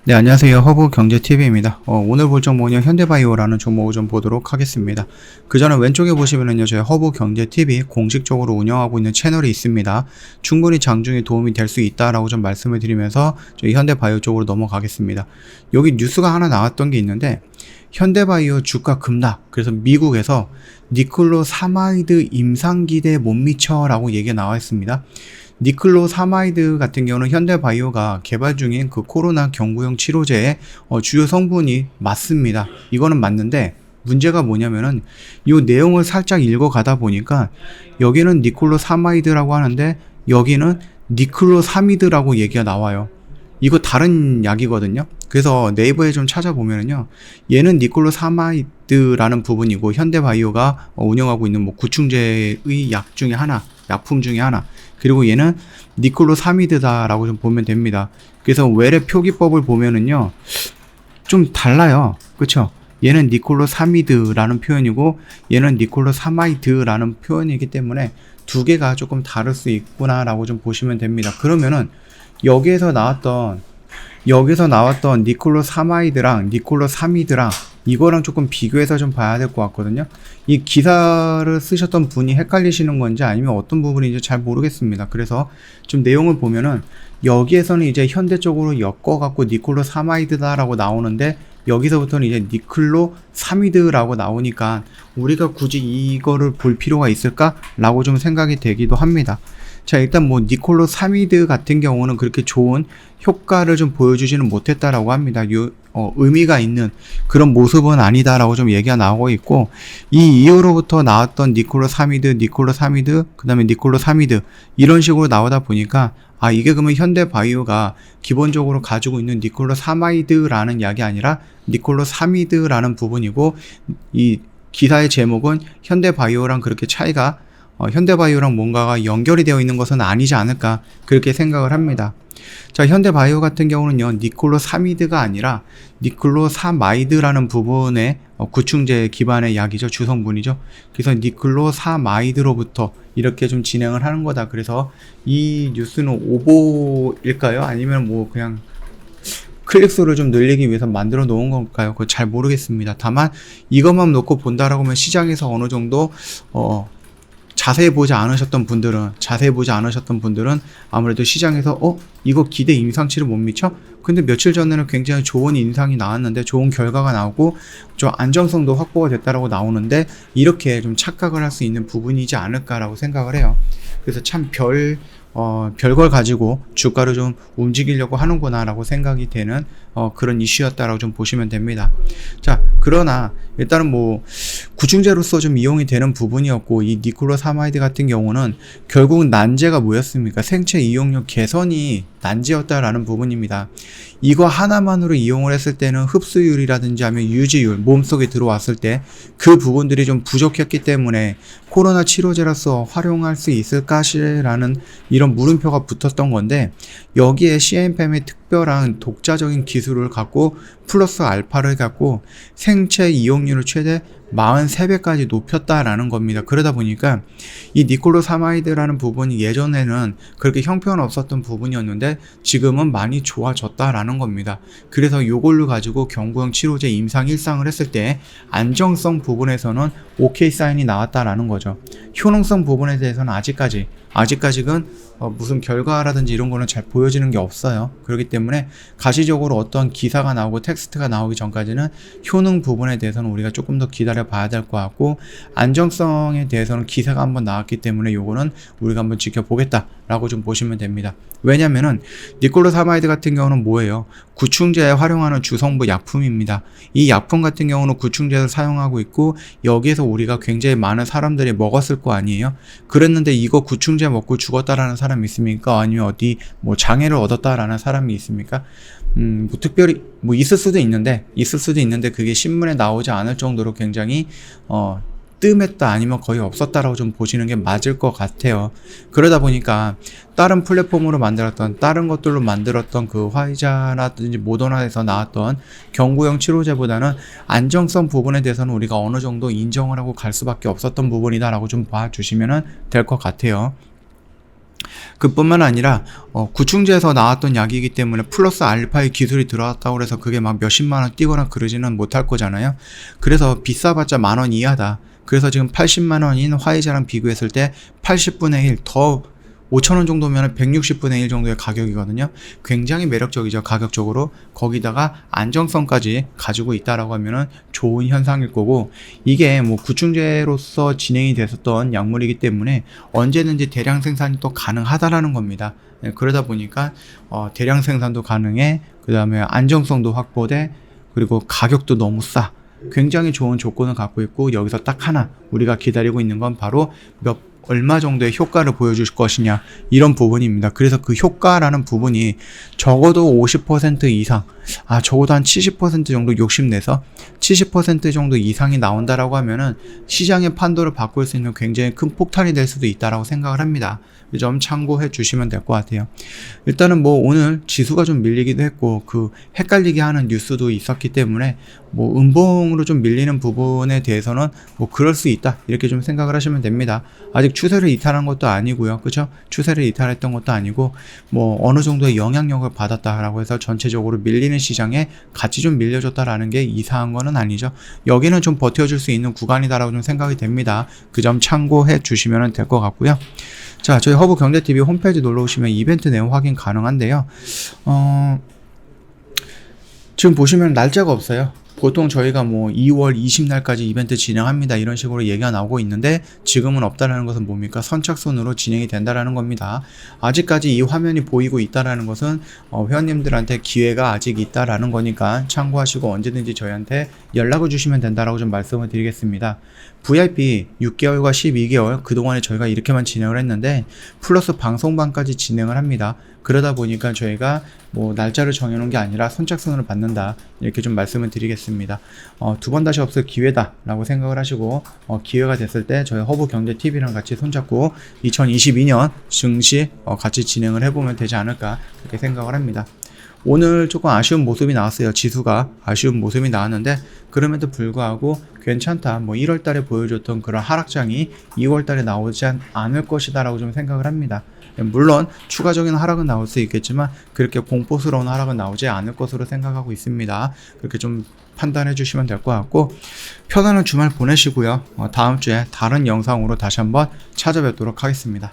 네, 안녕하세요. 허브경제TV입니다. 오늘 볼 종목은요, 현대바이오라는 종목을 좀 보도록 하겠습니다. 그 전에 왼쪽에 보시면은요, 저희 허브경제TV 공식적으로 운영하고 있는 채널이 있습니다. 충분히 장중에 도움이 될 수 있다라고 좀 말씀을 드리면서 저희 현대바이오 쪽으로 넘어가겠습니다. 여기 뉴스가 하나 나왔던 게 있는데, 현대바이오 주가 급락. 그래서 미국에서 니클로사마이드 임상기대에 못 미쳐라고 얘기가 나와 있습니다. 니클로사마이드 같은 경우는 현대바이오가 개발 중인 그 코로나 경구용 치료제의 주요 성분이 맞습니다. 이거는 맞는데 문제가 뭐냐면은 이 내용을 살짝 읽어가다 보니까 여기는 니클로사마이드라고 하는데 여기는 니클로사미드라고 얘기가 나와요. 이거 다른 약이거든요. 그래서 네이버에 좀 찾아보면은요, 얘는 니클로사마이드라는 부분이고 현대바이오가 운영하고 있는 뭐 구충제의 약 중에 하나, 약품 중에 하나. 그리고 얘는 니클로사미드다라고 좀 보면 됩니다. 그래서 외래 표기법을 보면은요, 좀 달라요. 그쵸? 얘는 니클로사미드라는 표현이고 얘는 니클로사마이드라는 표현이기 때문에 두 개가 조금 다를 수 있구나라고 좀 보시면 됩니다. 그러면은 여기에서 나왔던 니클로사마이드랑 니클로사미드랑 이거랑 조금 비교해서 좀 봐야 될 것 같거든요. 이 기사를 쓰셨던 분이 헷갈리시는 건지 아니면 어떤 부분인지 잘 모르겠습니다. 그래서 좀 내용을 보면은 여기에서는 이제 현대 쪽으로 엮어갖고 니클로사마이드다라고 나오는데 여기서부터는 이제 니클로사미드라고 나오니까 우리가 굳이 이거를 볼 필요가 있을까라고 좀 생각이 되기도 합니다. 자, 일단 뭐 니클로사미드 같은 경우는 그렇게 좋은 효과를 좀 보여주지는 못했다라고 합니다. 의미가 있는 그런 모습은 아니다라고 좀 얘기가 나오고 있고, 이 이후로부터 나왔던 니클로사미드, 그 다음에 니클로사미드 이런 식으로 나오다 보니까 이게 그러면 현대바이오가 기본적으로 가지고 있는 니클로사마이드라는 약이 아니라 니클로사미드라는 부분이고, 이 기사의 제목은 현대바이오랑 그렇게 차이가 현대바이오랑 뭔가가 연결이 되어 있는 것은 아니지 않을까 그렇게 생각을 합니다. 자, 현대바이오 같은 경우는요, 니클로사미드가 아니라 니클로사마이드라는 부분의 구충제 기반의 약이죠. 주성분이죠. 그래서 니클로사마이드로부터 이렇게 좀 진행을 하는 거다. 그래서 이 뉴스는 오보일까요? 아니면 뭐 그냥 클릭수를 좀 늘리기 위해서 만들어 놓은 걸까요? 그거 잘 모르겠습니다. 다만 이것만 놓고 본다라고 하면 시장에서 어느 정도 자세히 보지 않으셨던 분들은 아무래도 시장에서 이거 기대 임상치를 못 미쳐? 근데 며칠 전에는 굉장히 좋은 인상이 나왔는데, 좋은 결과가 나오고 좀 안정성도 확보가 됐다라고 나오는데, 이렇게 좀 착각을 할 수 있는 부분이지 않을까라고 생각을 해요. 그래서 참 별걸 가지고 주가를 좀 움직이려고 하는구나 라고 생각이 되는 그런 이슈였다라고 좀 보시면 됩니다. 자, 그러나 일단은 뭐 구충제로서 좀 이용이 되는 부분이었고, 이 니클로사마이드 같은 경우는 결국은 난제가 뭐였습니까? 생체 이용률 개선이 난제였다라는 부분입니다. 이거 하나만으로 이용을 했을 때는 흡수율이라든지 하면 유지율, 몸속에 들어왔을 때 그 부분들이 좀 부족했기 때문에 코로나 치료제로서 활용할 수 있을까라는 이런 물음표가 붙었던 건데, 여기에 CN팜의 특별한 독자적인 기술을 갖고 플러스 알파를 갖고 생체 이용률을 최대 43배까지 높였다라는 겁니다. 그러다 보니까 이 니클로사마이드라는 부분이 예전에는 그렇게 형편없었던 부분이었는데 지금은 많이 좋아졌다라는 겁니다. 그래서 이걸로 가지고 경구용 치료제 임상 1상을 했을 때 안정성 부분에서는 OK 사인이 나왔다라는 거죠. 효능성 부분에 대해서는 아직까지는 무슨 결과라든지 이런 거는 잘 보여지는 게 없어요. 그렇기 때문에 가시적으로 어떤 기사가 나오고 텍스트가 나오기 전까지는 효능 부분에 대해서는 우리가 조금 더 기다려 봐야 될 것 같고, 안정성에 대해서는 기사가 한번 나왔기 때문에 요거는 우리가 한번 지켜보겠다 라고 좀 보시면 됩니다. 왜냐면은 니클로사마이드 같은 경우는 뭐예요? 구충제에 활용하는 주성분 약품입니다. 이 약품 같은 경우는 구충제를 사용하고 있고, 여기에서 우리가 굉장히 많은 사람들이 먹었을 거 아니에요? 그랬는데 이거 구충제 먹고 죽었다라는 사람이 있습니까? 아니면 어디 뭐 장애를 얻었다라는 사람이 있습니까? 뭐 특별히 뭐 있을 수도 있는데 그게 신문에 나오지 않을 정도로 굉장히 뜸했다 아니면 거의 없었다라고 좀 보시는 게 맞을 것 같아요. 그러다 보니까 다른 플랫폼으로 다른 것들로 만들었던 그 화이자라든지 모더나에서 나왔던 경구용 치료제보다는 안정성 부분에 대해서는 우리가 어느 정도 인정을 하고 갈 수밖에 없었던 부분이다라고 좀 봐주시면 될 것 같아요. 그뿐만 아니라 구충제에서 나왔던 약이기 때문에 플러스 알파의 기술이 들어왔다고 해서 그게 막 몇십만 원 뛰거나 그러지는 못할 거잖아요. 그래서 비싸봤자 10,000원 이하다. 그래서 지금 80만 원인 화이자랑 비교했을 때 80분의 1 더 5,000원 정도면 160분의 1 정도의 가격이거든요. 굉장히 매력적이죠, 가격적으로. 거기다가 안정성까지 가지고 있다라고 하면은 좋은 현상일 거고, 이게 뭐 구충제로서 진행이 됐었던 약물이기 때문에 언제든지 대량 생산이 또 가능하다라는 겁니다. 그러다 보니까 대량 생산도 가능해, 그 다음에 안정성도 확보돼, 그리고 가격도 너무 싸. 굉장히 좋은 조건을 갖고 있고, 여기서 딱 하나 우리가 기다리고 있는 건 바로 얼마 정도의 효과를 보여줄 것이냐, 이런 부분입니다. 그래서 그 효과라는 부분이 적어도 50% 이상, 적어도 한 70% 정도 욕심내서 70% 정도 이상이 나온다라고 하면은 시장의 판도를 바꿀 수 있는 굉장히 큰 폭탄이 될 수도 있다라고 생각을 합니다. 이 점 참고해 주시면 될 것 같아요. 일단은 뭐 오늘 지수가 좀 밀리기도 했고, 그 헷갈리게 하는 뉴스도 있었기 때문에 뭐 음봉으로 좀 밀리는 부분에 대해서는 뭐 그럴 수 있다, 이렇게 좀 생각을 하시면 됩니다. 아직 추세를 이탈한 것도 아니고요, 그죠? 추세를 이탈했던 것도 아니고, 뭐 어느 정도의 영향력을 받았다라고 해서 전체적으로 밀리는 시장에 같이 좀 밀려줬다라는 게 이상한 거는 아니죠. 여기는 좀 버텨줄 수 있는 구간이다라고 좀 생각이 됩니다. 그 점 참고해 주시면 될 것 같고요. 자, 저희 허브경제TV 홈페이지 놀러 오시면 이벤트 내용 확인 가능한데요. 지금 보시면 날짜가 없어요. 보통 저희가 뭐 2월 20날까지 이벤트 진행합니다, 이런 식으로 얘기가 나오고 있는데, 지금은 없다라는 것은 뭡니까? 선착순으로 진행이 된다라는 겁니다. 아직까지 이 화면이 보이고 있다라는 것은 회원님들한테 기회가 아직 있다라는 거니까 참고하시고 언제든지 저희한테 연락을 주시면 된다라고 좀 말씀을 드리겠습니다. VIP 6개월과 12개월 그동안에 저희가 이렇게만 진행을 했는데, 플러스 방송반까지 진행을 합니다. 그러다 보니까 저희가 뭐 날짜를 정해놓은 게 아니라 선착순으로 받는다, 이렇게 좀 말씀을 드리겠습니다. 두 번 다시 없을 기회다 라고 생각을 하시고, 기회가 됐을 때 저희 허브경제TV랑 같이 손잡고 2022년 증시 같이 진행을 해보면 되지 않을까, 그렇게 생각을 합니다. 오늘 조금 아쉬운 모습이 나왔어요. 지수가 아쉬운 모습이 나왔는데, 그럼에도 불구하고 괜찮다, 뭐 1월 달에 보여줬던 그런 하락장이 2월 달에 나오지 않을 것이다 라고 좀 생각을 합니다. 물론 추가적인 하락은 나올 수 있겠지만 그렇게 공포스러운 하락은 나오지 않을 것으로 생각하고 있습니다. 그렇게 좀 판단해 주시면 될 것 같고, 편안한 주말 보내시고요. 다음 주에 다른 영상으로 다시 한번 찾아뵙도록 하겠습니다.